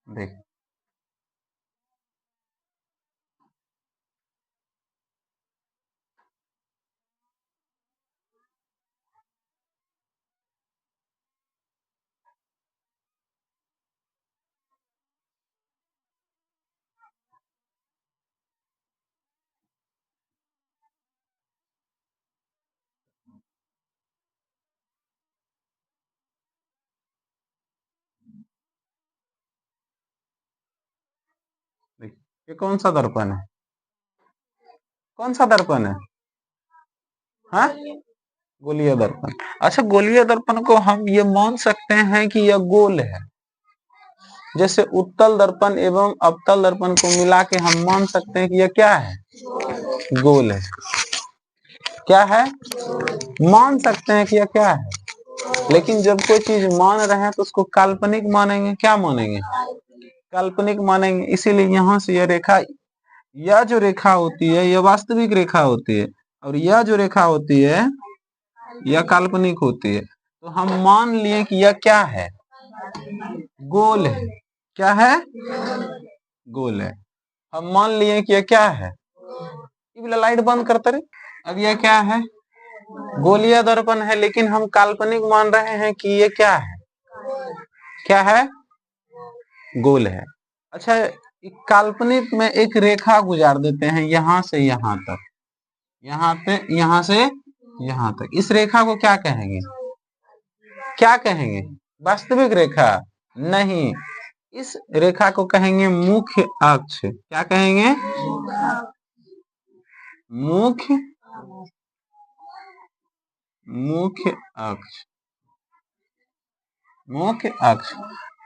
देख, देख, ये कौन सा दर्पण है? कौन सा दर्पण है? हाँ, गोलीय दर्पण। अच्छा, गोलीय दर्पण को हम ये मान सकते हैं कि यह गोल है। जैसे उत्तल दर्पण एवं अवतल दर्पण को मिला के हम मान सकते हैं कि यह क्या है? गोल है। क्या है? मान सकते हैं कि यह क्या है। लेकिन जब कोई चीज मान रहे हैं तो उसको काल्पनिक मानेंगे। क्या मानेंगे? काल्पनिक मानेंगे। इसीलिए यहां से यह रेखा, यह जो रेखा होती है यह वास्तविक रेखा होती है, और यह जो रेखा होती है यह काल्पनिक होती है। तो हम मान लिए कि यह क्या है? गोल है। क्या है? गोल है। हम मान लिए कि यह क्या है? ये वाला लाइट बंद करते रहे। अब यह क्या है? गोलीय दर्पण है, लेकिन हम काल्पनिक मान रहे हैं कि ये क्या है? क्या है? गोल है। अच्छा, काल्पनिक में एक रेखा गुजार देते हैं यहां से यहां तक, यहां से यहां तक। इस रेखा को क्या कहेंगे? क्या कहेंगे? वास्तविक रेखा नहीं, इस रेखा को कहेंगे मुख्य अक्ष। क्या कहेंगे? मुख्य मुख्य अक्ष। मुख्य अक्ष।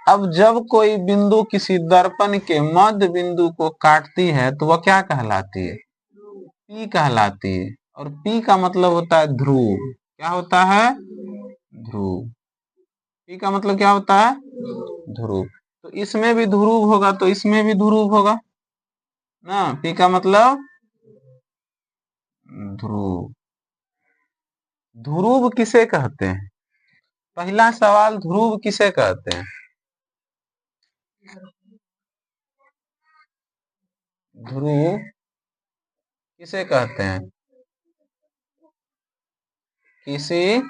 अब जब कोई बिंदु किसी दर्पण के मध्य बिंदु को काटती है तो वह क्या कहलाती है? पी कहलाती है। और पी का मतलब होता है ध्रुव। क्या होता है? ध्रुव। पी का मतलब क्या होता है? ध्रुव। तो इसमें भी ध्रुव होगा तो इसमें भी ध्रुव होगा ना। पी का मतलब ध्रुव। ध्रुव किसे कहते हैं? पहला सवाल, ध्रुव किसे कहते हैं? ध्रुव किसे कहते हैं? किसी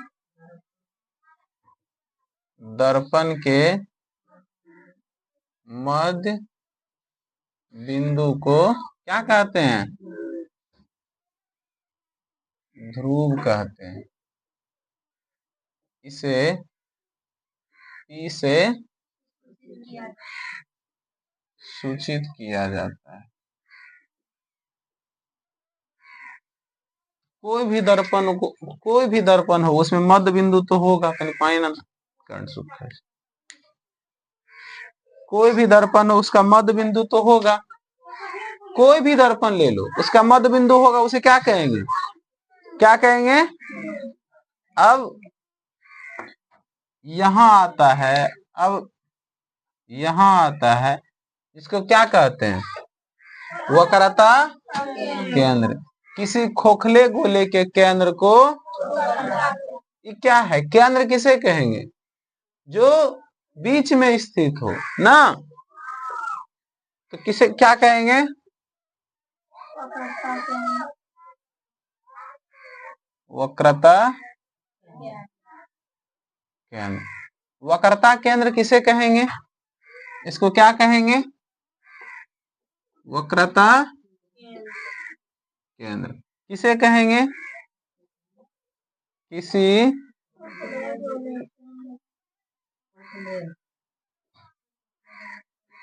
दर्पण के मध्य बिंदु को क्या कहते हैं? ध्रुव कहते हैं। इसे पी से सूचित किया जाता है। कोई भी दर्पण हो उसमें मध्य बिंदु तो होगा। करंट सूखा है। कोई भी दर्पण हो उसका मध्य बिंदु तो होगा। कोई भी दर्पण ले लो उसका मध्य बिंदु होगा, उसे क्या कहेंगे? क्या कहेंगे? अब यहां आता है, अब यहां आता है, इसको क्या कहते हैं? वक्रता केंद्र। किसी खोखले गोले के केंद्र को, ये क्या है? केंद्र किसे कहेंगे? जो बीच में स्थित हो ना। तो किसे क्या कहेंगे? वक्रता केंद्र। वक्रता केंद्र किसे कहेंगे? इसको क्या कहेंगे? वक्रता केंद्र। किसे कहेंगे? किसी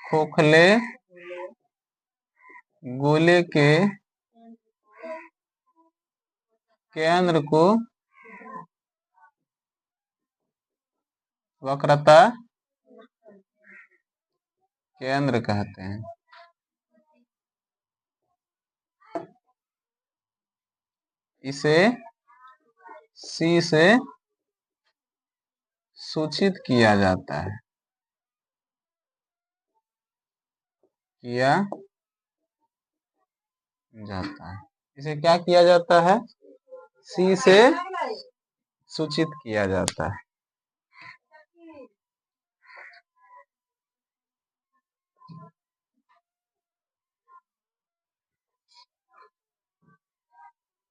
खोखले गोले के केंद्र को वक्रता केंद्र कहते हैं। इसे सी से सूचित किया जाता है। किया जाता है। इसे क्या किया जाता है? सी से सूचित किया जाता है।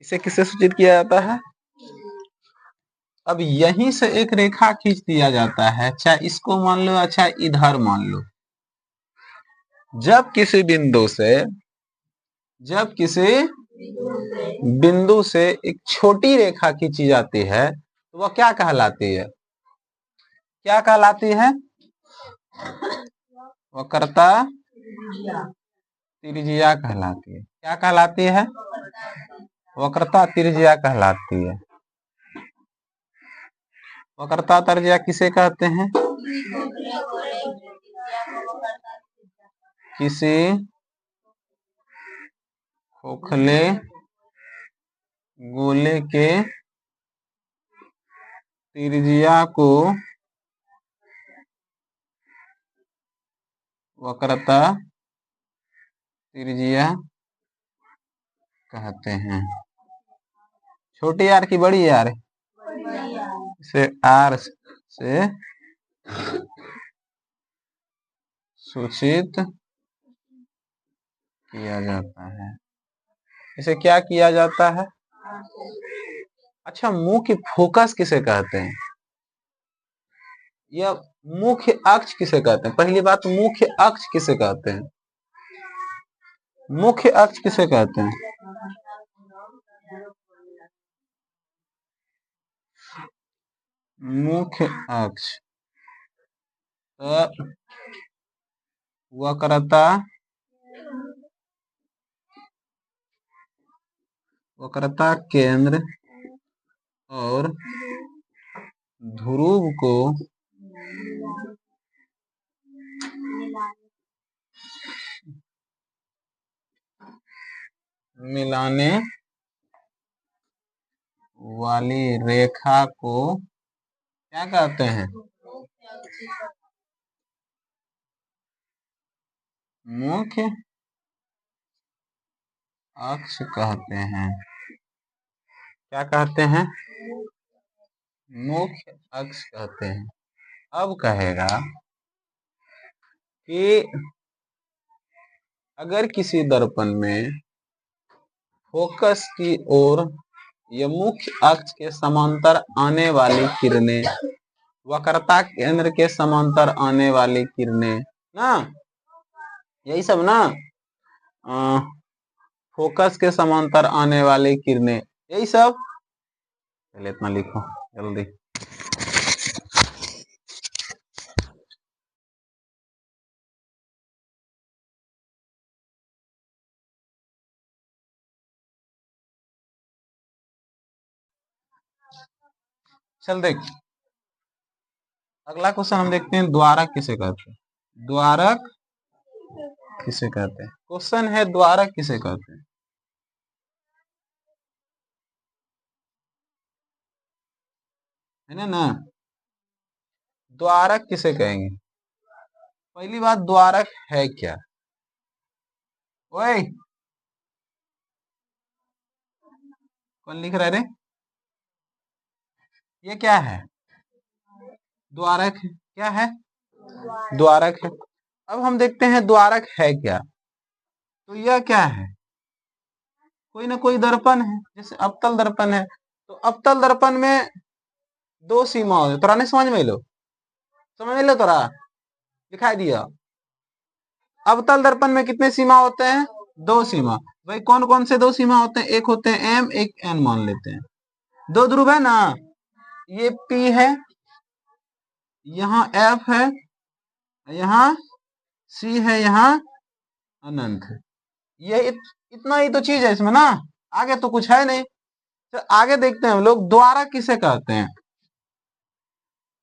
इसे किससे सूचित किया जाता है? अब यहीं से एक रेखा खींच दिया जाता है, चाहे इसको मान लो अच्छा इधर मान लो। जब किसी बिंदु से एक छोटी रेखा खींची जाती है तो वह क्या कहलाती है? क्या कहलाती है? वक्रता त्रिज्या कहलाती है। क्या कहलाती है? वक्रता त्रिज्या कहलाती है। वक्रता त्रिज्या किसे कहते हैं? किसी खोखले गोले के त्रिज्या को वक्रता त्रिज्या कहते हैं। छोटी आर की बड़ी आर? इसे आर से सूचित किया जाता है। इसे क्या किया जाता है? अच्छा, मुख्य फोकस किसे कहते हैं? या मुख्य अक्ष किसे कहते हैं? पहली बात, मुख्य अक्ष किसे कहते हैं? मुख्य अक्ष किसे कहते हैं? मुख्य अक्ष वक्रता केंद्र और ध्रुव को मिलाने वाली रेखा को क्या कहते हैं? मुख्य अक्ष कहते हैं। क्या कहते हैं? मुख्य अक्ष कहते हैं। अब कहेगा कि अगर किसी दर्पण में फोकस की ओर या मुख्य अक्ष के समांतर आने वाली किरणें, वक्रता केंद्र के समांतर आने वाली किरणें ना, यही सब ना, फोकस के समांतर आने वाली किरणें, यही सब। पहले इतना लिखो जल्दी। चल देख, अगला क्वेश्चन हम देखते हैं, द्वारक किसे कहते हैं? द्वारक किसे कहते हैं? क्वेश्चन है द्वारक किसे कहते हैं? है ना? द्वारक किसे कहेंगे? पहली बात, द्वारक है क्या? ओए, कौन लिख रहा है रे? ये क्या है? द्वारक क्या है? द्वारक है। अब हम देखते हैं द्वारक है क्या। तो यह क्या है? कोई ना कोई दर्पण है। जैसे अवतल दर्पण है, तो अवतल दर्पण में दो सीमा हो, तोरा नहीं समझ में लो? समझ में लो तोरा? दिखाई दिया। अवतल दर्पण में कितने सीमा होते हैं? दो सीमा। भाई कौन कौन से दो सीमा होते हैं? एक होते हैं एम, एक एन मान लेते हैं। दो ध्रुव है ना, ये पी है, यहाँ एफ है, यहाँ सी है, यहाँ अनंत है। ये इतना ही तो चीज है इसमें ना, आगे तो कुछ है नहीं। तो आगे देखते हैं हम लोग, द्वारक किसे कहते हैं?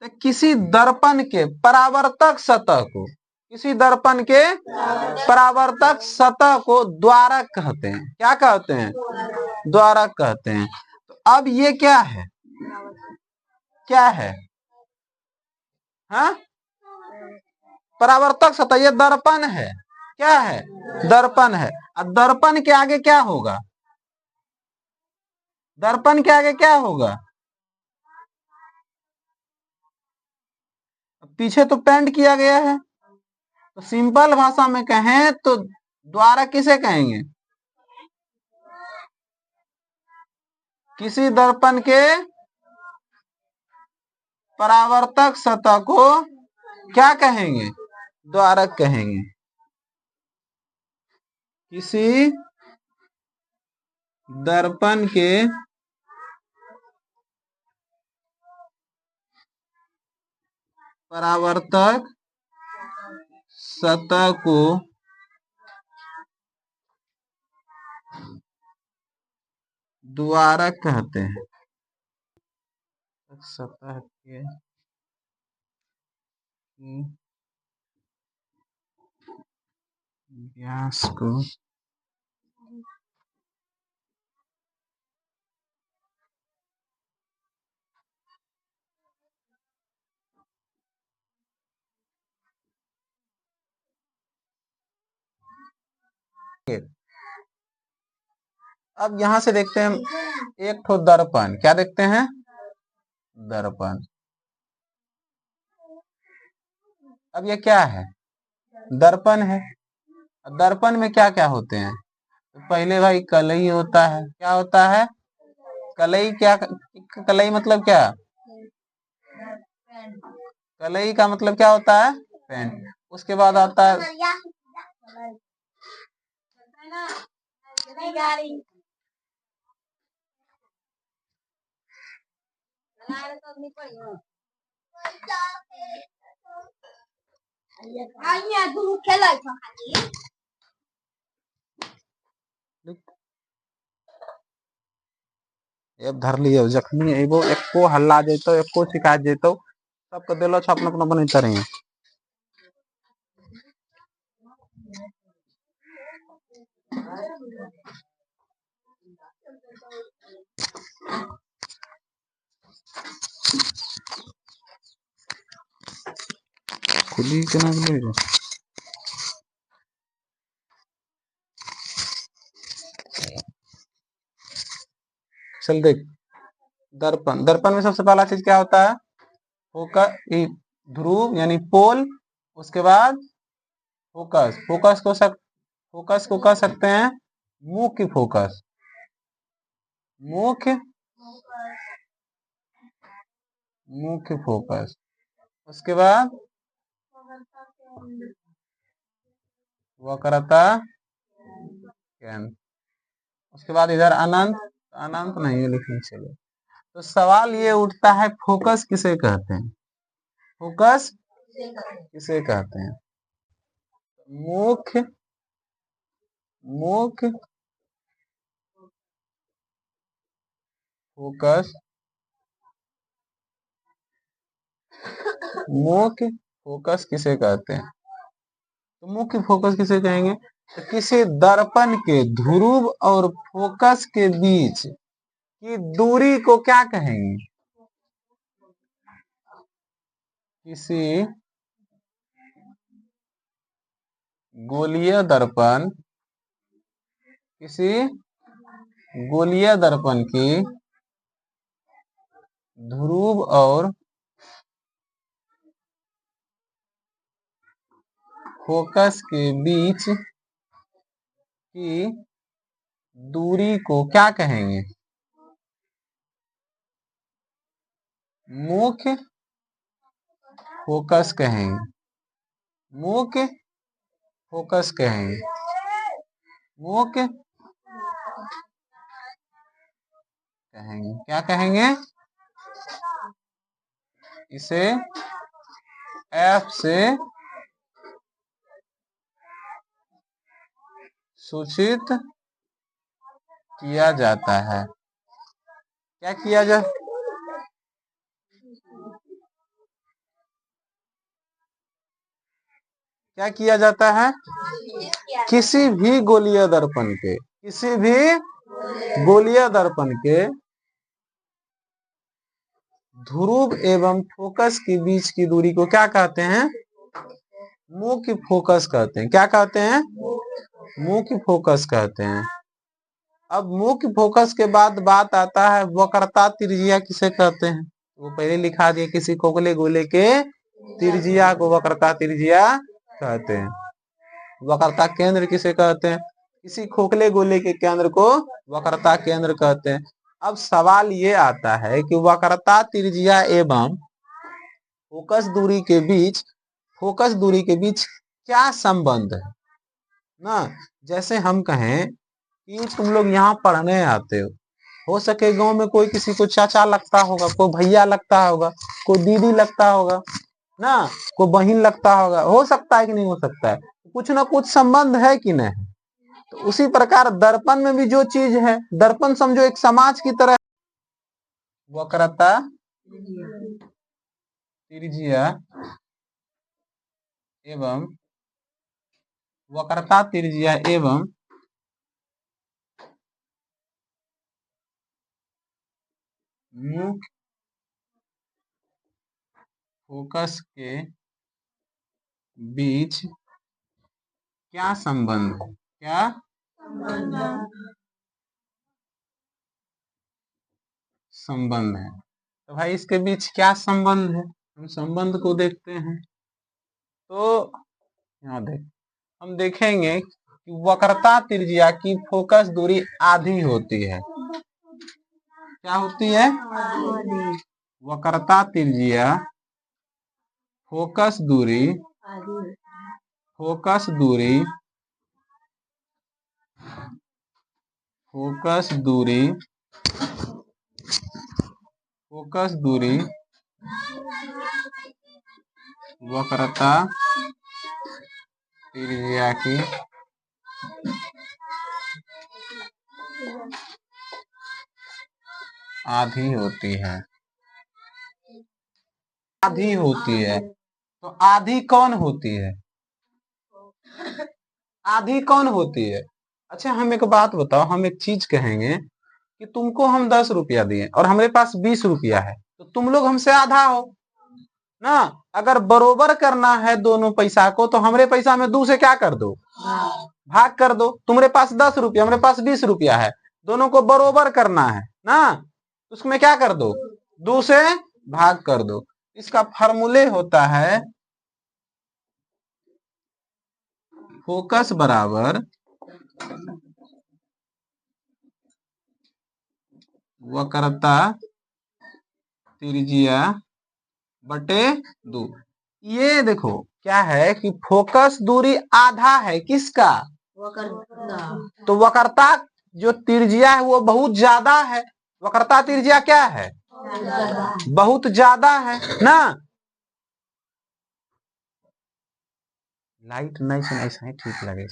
तो किसी दर्पण के परावर्तक सतह को, किसी दर्पण के परावर्तक सतह को द्वारक कहते हैं। क्या कहते हैं? द्वारक कहते हैं। तो अब ये क्या है? क्या है? हाँ, परावर्तक सतह, ये दर्पण है। क्या है? दर्पण है। अब दर्पण के आगे क्या होगा? दर्पण के आगे क्या होगा? पीछे तो पेंट किया गया है। तो सिंपल भाषा में कहें तो द्वारक किसे कहेंगे? किसी दर्पण के परावर्तक सतह को क्या कहेंगे? द्वारक कहेंगे। किसी दर्पण के परावर्तक सतह को द्वारक कहते हैं। सतह के व्यास को अब यहां से देखते हैं एक ठो दर्पण। क्या देखते हैं? दर्पण। अब ये क्या है? दर्पण है। दर्पण में क्या क्या होते हैं? तो पहले भाई कलई होता है। क्या होता है? कलई। क्या कलई मतलब क्या? कलई का मतलब क्या होता है? पेंट। उसके बाद आता है अब धर लियो जखनी एबो एको हल्ला जेतो एको शिकायत जेतो सबके देलो छ अपना अपना बने रही। खुली केना गेलै रे? चल देख दर्पण। दर्पण में सबसे पहला चीज क्या होता है? फोकस, ध्रुव यानी पोल। उसके बाद फोकस। फोकस को कह सकते हैं मुख्य फोकस। मुख्य फोकस। उसके बाद वक्रता केंद्र। उसके बाद इधर अनंत। अनंत नहीं लिखनी चाहिए। तो सवाल ये उठता है फोकस किसे कहते हैं? फोकस किसे कहते हैं? मुख्य फोकस। मुख्य फोकस किसे कहते हैं? तो मुख्य फोकस किसे कहेंगे? तो किसी दर्पण के ध्रुव और फोकस के बीच की दूरी को क्या कहेंगे? किसी गोलीय दर्पण की ध्रुव और फोकस के बीच की दूरी को क्या कहेंगे? मुख्य फोकस कहेंगे। मुख्य फोकस कहेंगे। मुख्य कहेंगे। क्या कहेंगे? इसे F से सूचित किया जाता है। क्या किया जाता है? किसी भी गोलीय दर्पण के ध्रुव एवं फोकस के बीच की दूरी को क्या कहते हैं? मुख्य फोकस कहते हैं। क्या कहते हैं? मुख्य फोकस कहते हैं। अब मुख्य फोकस के बाद बात आता है वक्रता त्रिज्या किसे कहते हैं? वो पहले लिखा दिए किसी खोखले गोले के त्रिज्या को वक्रता त्रिज्या कहते हैं। वक्रता केंद्र किसे कहते हैं? किसी खोखले गोले के केंद्र को वक्रता केंद्र कहते हैं। अब सवाल ये आता है कि वक्रता त्रिज्या एवं फोकस दूरी के बीच क्या संबंध है ना। जैसे हम कहें कि तुम लोग यहाँ पढ़ने आते हो सके गांव में कोई किसी को चाचा लगता होगा, कोई भैया लगता होगा, कोई दीदी लगता होगा ना, कोई बहन लगता होगा, हो सकता है कि नहीं हो सकता है, कुछ ना कुछ संबंध है कि नहीं। तो उसी प्रकार दर्पण में भी जो चीज है, दर्पण समझो एक समाज की तरह। वक्रता त्रिज्या एवं वक्रता त्रिज्या एवं मुख्य फोकस के बीच क्या संबंध है, क्या संबंध है। तो भाई इसके बीच क्या संबंध है, हम संबंध को देखते हैं। तो यहाँ देख, हम देखेंगे कि वक्रता त्रिज्या की फोकस दूरी आधी होती है। क्या होती है? वक्रता त्रिज्या फोकस दूरी फोकस दूरी फोकस दूरी फोकस दूरी वक्रता त्रिज्या की आधी होती है। आधी होती है तो आधी कौन होती है? आधी कौन होती है? अच्छा हम एक बात बताओ, हम एक चीज कहेंगे कि तुमको हम 10 रुपया दिए और हमारे पास 20 रुपया है, तो तुम लोग हमसे आधा हो ना। अगर बरोबर करना है दोनों पैसा को तो हमारे पैसा में 2 से क्या कर दो, भाग कर दो। तुम्हारे पास 10 रुपया, हमारे पास 20 रुपया है, दोनों को बरोबर करना है ना, उसमें क्या कर दो, 2 से भाग कर दो। इसका फार्मूले होता है फोकस बराबर वक्रता त्रिज्या बटे 2। ये देखो क्या है कि फोकस दूरी आधा है किसका, तो वक्रता जो त्रिज्या है वो बहुत ज्यादा है। वक्रता त्रिज्या क्या है, बहुत ज्यादा है ना। लाइट नहीं से ऐसा ही ठीक लगे।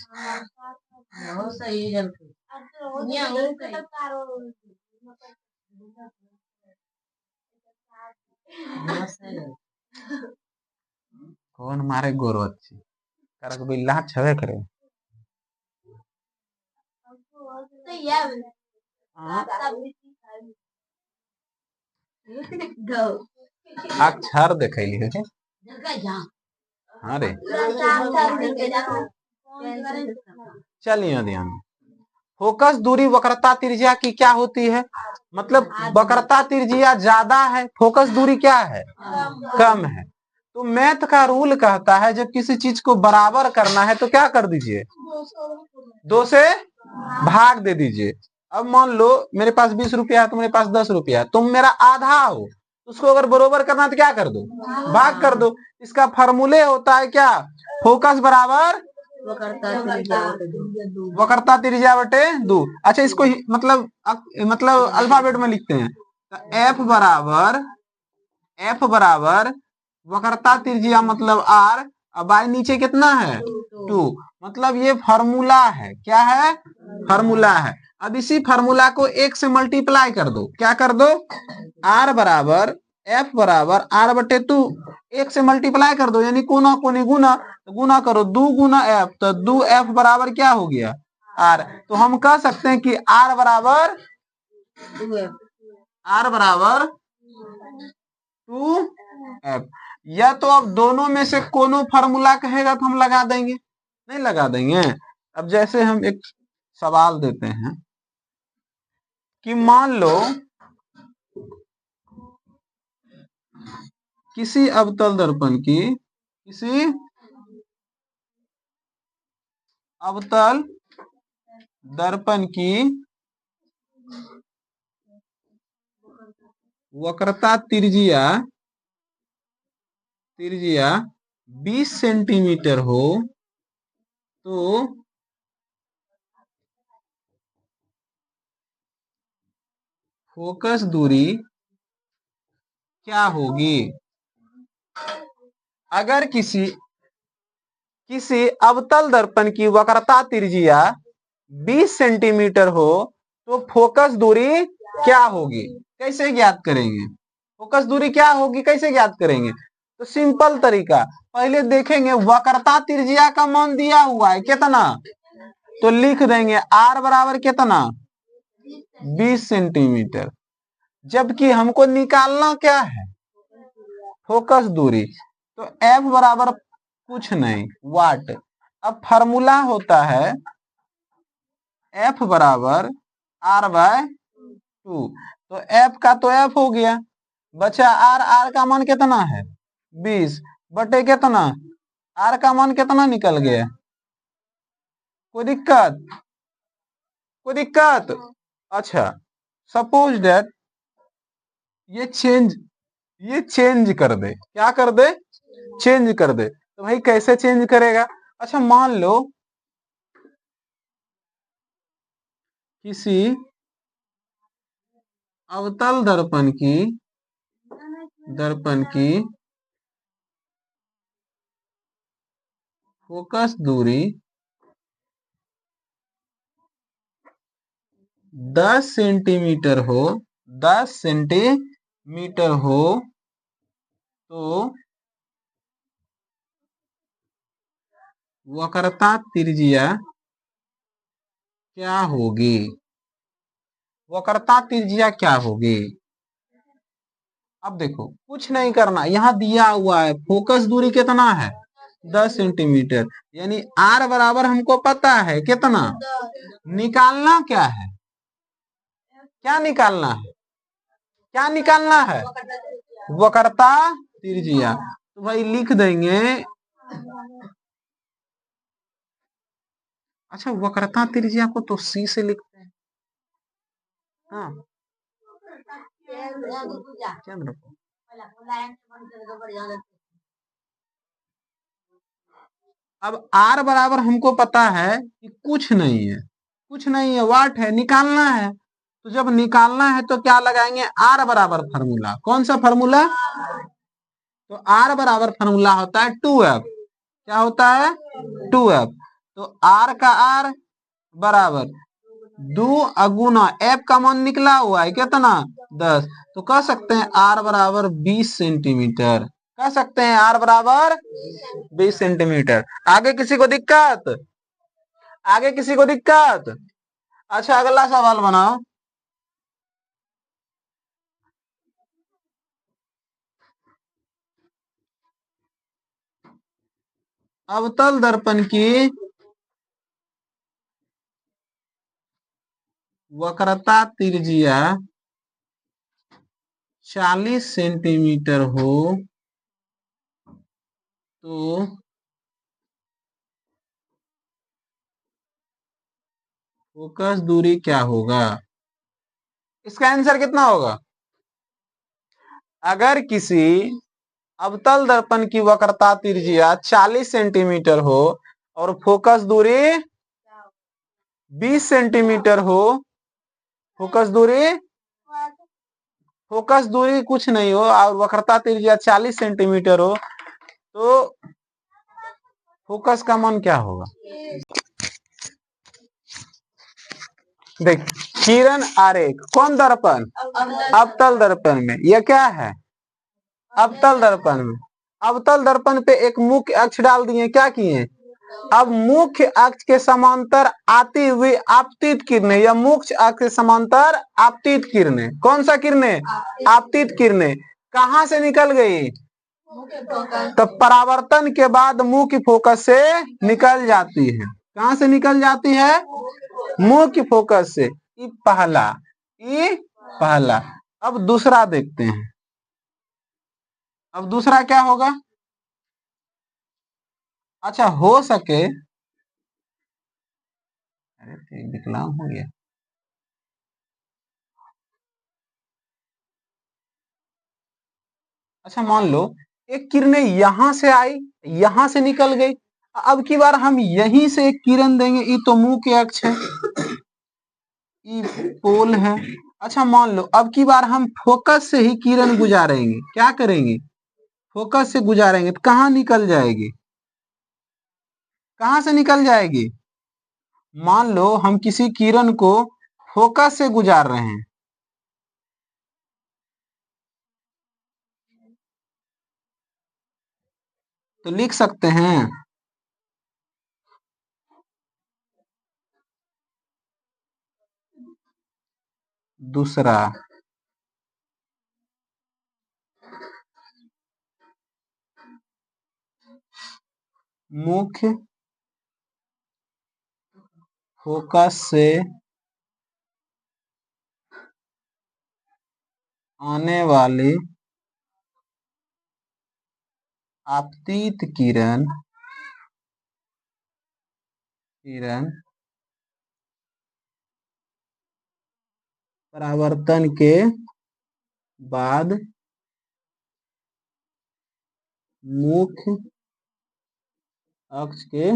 कौन मारे गोरो अच्छी करक बिल्ला छवे करे। अक्षर देखैली है हाँ रे। चलिए ध्यान, फोकस दूरी वक्रता त्रिज्या की क्या होती है, मतलब वक्रता त्रिज्या ज्यादा है, फोकस दूरी क्या है, कम है। तो मैथ का रूल कहता है जब किसी चीज को बराबर करना है तो क्या कर दीजिए, 2 से भाग दे दीजिए। अब मान लो मेरे पास 20 रुपया है, तुम्हारे पास 10 रुपया है, तुम मेरा आधा हो, उसको अगर बरोबर करना तो क्या कर दो, भाग कर दो। इसका फार्मूले होता है क्या, फोकस बराबर वक्रता त्रिज्या बटे 2। अच्छा इसको मतलब अल्फाबेट में लिखते हैं तो एफ बराबर वक्रता त्रिज्या मतलब r, अब आई नीचे कितना है 2, मतलब ये फार्मूला है। क्या है, फार्मूला है। अब इसी फार्मूला को 1 से मल्टीप्लाई कर दो, क्या कर दो, r बराबर f बराबर r बटे 2, 1 से मल्टीप्लाई कर दो यानी कोना कोनी गुना, तो गुना करो 2 गुना f, तो 2f बराबर क्या हो गया r। तो हम कह सकते हैं कि r बराबर 2f। या तो अब दोनों में से कोनो फार्मूला कहेगा तो हम लगा देंगे, नहीं लगा देंगे। अब जैसे हम एक सवाल देते हैं कि मान लो किसी अवतल दर्पण की अवतल दर्पण की वक्रता त्रिज्या त्रिज्या 20 सेंटीमीटर हो तो फोकस दूरी क्या होगी। अगर किसी अवतल दर्पण की वक्रता त्रिज्या 20 सेंटीमीटर हो तो फोकस दूरी क्या होगी, कैसे ज्ञात करेंगे। फोकस दूरी क्या होगी कैसे ज्ञात करेंगे, तो सिंपल तरीका, पहले देखेंगे वक्रता त्रिज्या का मान दिया हुआ है कितना, तो लिख देंगे R बराबर कितना 20 सेंटीमीटर, जबकि हमको निकालना क्या है फोकस दूरी, तो F बराबर कुछ नहीं वाट। अब फार्मूला होता है F बराबर R/2, तो F का तो F हो गया, बचा R का मान कितना है 20 बटे कितना, R का मान कितना निकल गया, कोई दिक्कत कोई दिक्कत। अच्छा सपोज दैट ये चेंज कर दे, क्या कर दे चेंज कर दे, तो भाई कैसे चेंज करेगा। अच्छा मान लो किसी अवतल दर्पण की फोकस दूरी 10 सेंटीमीटर हो 10 सेंटीमीटर हो तो वक्रता त्रिज्या क्या होगी, वक्रता त्रिज्या क्या होगी। अब देखो कुछ नहीं करना, यहां दिया हुआ है फोकस दूरी कितना है 10 सेंटीमीटर, यानी R बराबर हमको पता है कितना, निकालना क्या है, क्या निकालना है, क्या निकालना है वक्रता त्रिज्या, तो भाई लिख देंगे। अच्छा वक्रता त्रिज्या को तो C से लिखते हैं, हाँ केंद्र को। अब R बराबर हमको पता है कि कुछ नहीं है, कुछ नहीं है वाट है, निकालना है, तो जब निकालना है तो क्या लगाएंगे R बराबर फार्मूला, कौन सा फार्मूला, तो R बराबर फार्मूला होता है 2F, क्या होता है 2F, तो R का R बराबर 2 अगुना F का मान निकला हुआ है कितना 10, तो कह सकते हैं R बराबर 20 सेंटीमीटर, कह सकते हैं R बराबर 20 सेंटीमीटर। आगे किसी को दिक्कत, आगे किसी को दिक्कत। अच्छा अगला सवाल बनाओ। अवतल दर्पण की वक्रता त्रिज्या 40 सेंटीमीटर हो तो फोकस दूरी क्या होगा, इसका आंसर कितना होगा। अगर किसी अवतल दर्पण की वक्रता त्रिज्या 40 सेंटीमीटर हो और फोकस दूरी 20 सेंटीमीटर हो, फोकस दूरी कुछ नहीं हो और वक्रता त्रिज्या 40 सेंटीमीटर हो, तो फोकस का मान क्या होगा। देख किरण आरेख कौन दर्पण, अवतल दर्पण में, यह क्या है अवतल दर्पण में, अवतल दर्पण पे एक मुख्य अक्ष डाल दिए, क्या किए, अब मुख्य अक्ष के समांतर आती हुई आपतित किरणें या मुख्य अक्ष के समांतर आपतित किरणें, कौन सा किरणें आपतित किरणें कहां से निकल गई, तो परावर्तन के बाद मुख्य फोकस से निकल जाती है, कहां से निकल जाती है मुख्य फोकस से, ये पहला। अब दूसरा देखते हैं, अब दूसरा क्या होगा। अच्छा हो सके, अरे विकलांग हो गया, अच्छा मान लो एक किरणें यहां से आई, यहां से निकल गई, अब की बार हम यहीं से एक किरण देंगे, ये तो मुंह के अक्ष है, ये पोल है। अच्छा मान लो अब की बार हम फोकस से ही किरण गुजारेंगे, क्या करेंगे, फोकस से गुजारेंगे तो कहाँ निकल जाएगी, कहाँ से निकल जाएगी। मान लो हम किसी किरण को फोकस से गुजार रहे हैं, तो लिख सकते हैं दूसरा मुख्य फोकस से आने वाली आपतित किरण परावर्तन के बाद मुख्य अक्ष के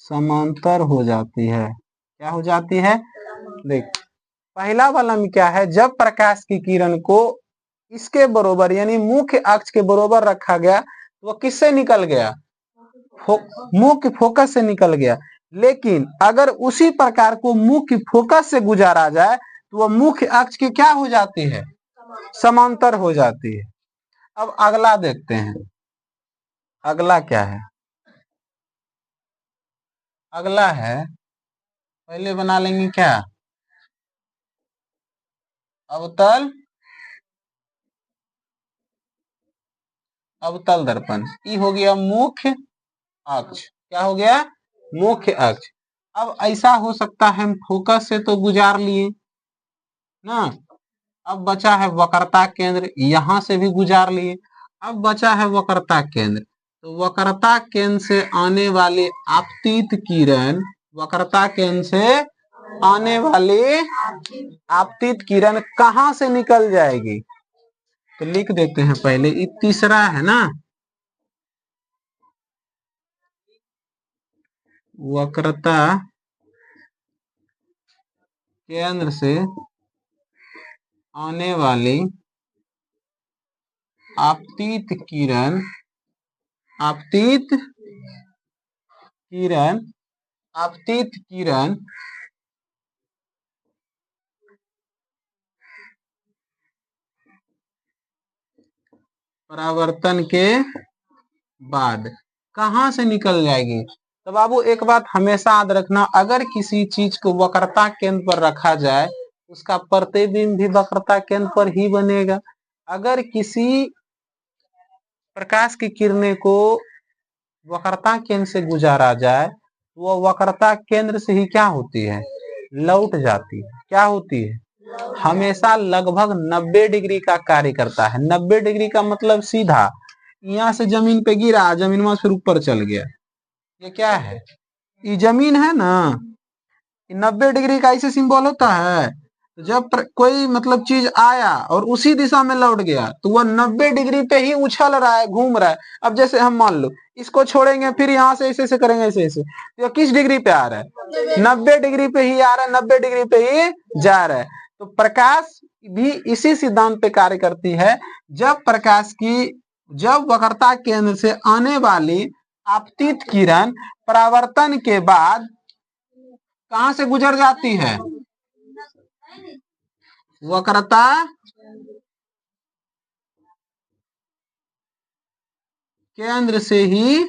समांतर हो जाती है। क्या हो जाती है, देख पहला वाला में क्या है, जब प्रकाश की किरण को इसके बरोबर यानी मुख्य अक्ष के बरोबर रखा गया तो वह किससे निकल गया, मुख्य फोकस से निकल गया। लेकिन अगर उसी प्रकार को मुख्य फोकस से गुजारा जाए तो वह मुख्य अक्ष के क्या हो जाती है, समांतर हो जाती है। अब अगला देखते हैं, अगला क्या है, अगला है पहले बना लेंगे क्या, अवतल अवतल दर्पण, ये हो गया मुख्य अक्ष, क्या हो गया, मुख्य अक्ष। अब ऐसा हो सकता है हम फोकस से तो गुजार लिए ना, अब बचा है वक्रता केंद्र, यहां से भी गुजार लिए, अब बचा है वक्रता केंद्र, तो वक्रता केंद्र से आने वाली आपतित किरण, वक्रता केंद्र से आने वाली आपतित किरण कहां से निकल जाएगी, तो लिख देते हैं पहले, ये तीसरा है ना, वक्रता केंद्र से आने वाली आपतित किरण, आपतित किरण, आपतित किरण परावर्तन के बाद कहां से निकल जाएगी। तो बाबू एक बात हमेशा याद रखना, अगर किसी चीज को वक्रता केंद्र पर रखा जाए उसका प्रतिबिंब भी वक्रता केंद्र पर ही बनेगा। अगर किसी प्रकाश की किरणें को वक्रता केंद्र से गुजारा जाए तो वह वक्रता केंद्र से ही क्या होती है, लौट जाती है, क्या होती है, हमेशा लगभग 90 डिग्री का कार्य करता है। 90 डिग्री का मतलब सीधा यहाँ से जमीन पे गिरा, जमीन में फिर ऊपर चल गया, ये क्या है, ये जमीन है ना, 90 डिग्री का ऐसे सिंबल होता है। जब कोई मतलब चीज आया और उसी दिशा में लौट गया तो वह 90 डिग्री पे ही उछल रहा है, घूम रहा है। अब जैसे हम मान लो इसको छोड़ेंगे फिर यहाँ से ऐसे ऐसे करेंगे, ऐसे ऐसे, तो किस डिग्री पे आ रहा है, 90 डिग्री पे ही आ रहा है, 90 डिग्री पे ही जा रहा है। तो प्रकाश भी इसी सिद्धांत पे कार्य करती है, जब प्रकाश की, जब वक्रता केंद्र से आने वाली आपतित किरण परावर्तन के बाद कहां से गुजर जाती है, वक्रता केंद्र से ही,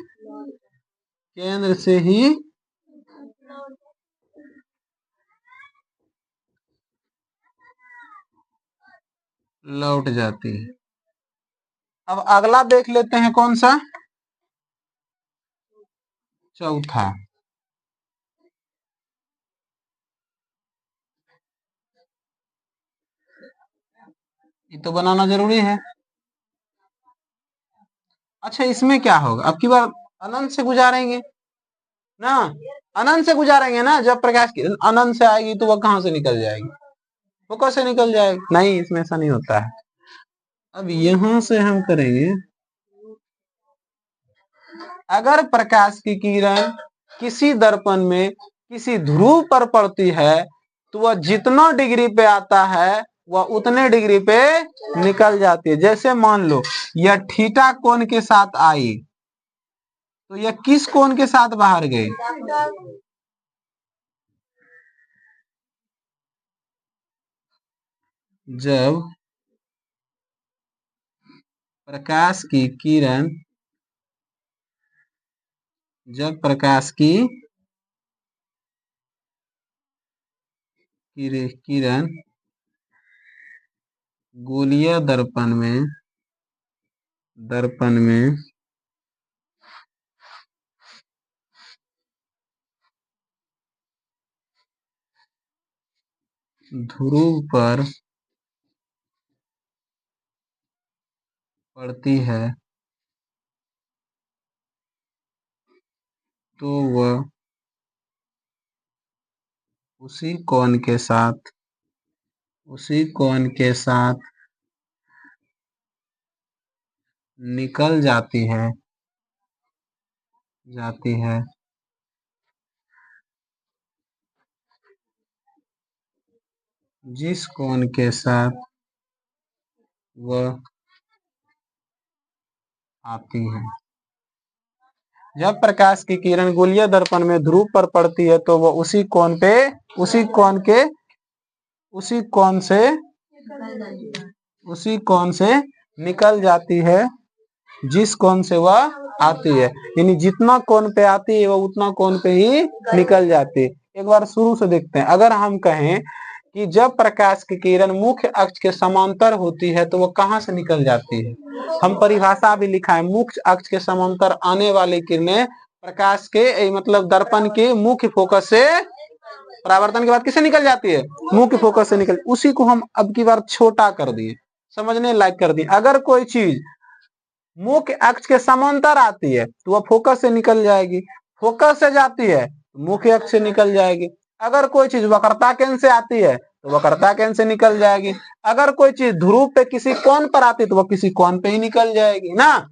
केंद्र से ही लौट जाती है। अब अगला देख लेते हैं कौन सा, चौथा, ये तो बनाना जरूरी है। अच्छा इसमें क्या होगा, अब की बार अनंत से गुजारेंगे ना, अनंत से गुजारेंगे ना, जब प्रकाश की अनंत से आएगी तो वह कहां से निकल जाएगी, फोकस से निकल जाएगी, नहीं इसमें ऐसा नहीं होता है। अब यहां से हम करेंगे, अगर प्रकाश की किरण किसी दर्पण में किसी ध्रुव पर पड़ती है तो वह जितना डिग्री पे आता है वह उतने डिग्री पे निकल जाती है। जैसे मान लो यह थीटा कोण के साथ आई तो यह किस कोण के साथ बाहर गई? जब प्रकाश की किरण, जब प्रकाश की किरण गोलीय दर्पण में ध्रुव पर पड़ती है तो वह उसी कोण के साथ निकल जाती है जिस कोण के साथ वह आती है। जब प्रकाश की किरण गोलीय दर्पण में ध्रुव पर पड़ती है तो वह उसी कोण से निकल जाती है जिस कोण से वह आती है। यानी जितना कोण पे आती है वह उतना कोण पे ही निकल जाती है। एक बार शुरू से देखते हैं। अगर हम कहें कि जब प्रकाश की किरण मुख्य अक्ष के समांतर होती है तो वह कहां से निकल जाती है? हम परिभाषा भी लिखा है, मुख्य अक्ष के समांतर आने वाली किरणें प्रकाश के मतलब दर्पण के मुख्य फोकस से परावर्तन के बाद किसे निकल जाती है? मुख्य फोकस से निकल। उसी को हम अब की बार छोटा कर दिए, समझने लायक कर दिए। अगर कोई चीज मुख्य अक्ष के समांतर आती है तो वह फोकस से निकल जाएगी, फोकस से जाती है तो मुख्य अक्ष से निकल जाएगी। अगर कोई चीज वक्रता केंद्र से आती है तो वक्रता केंद्र से निकल जाएगी। अगर कोई चीज ध्रुव पे किसी कोण पर आती है तो वह किसी कोण पे ही निकल जाएगी ना।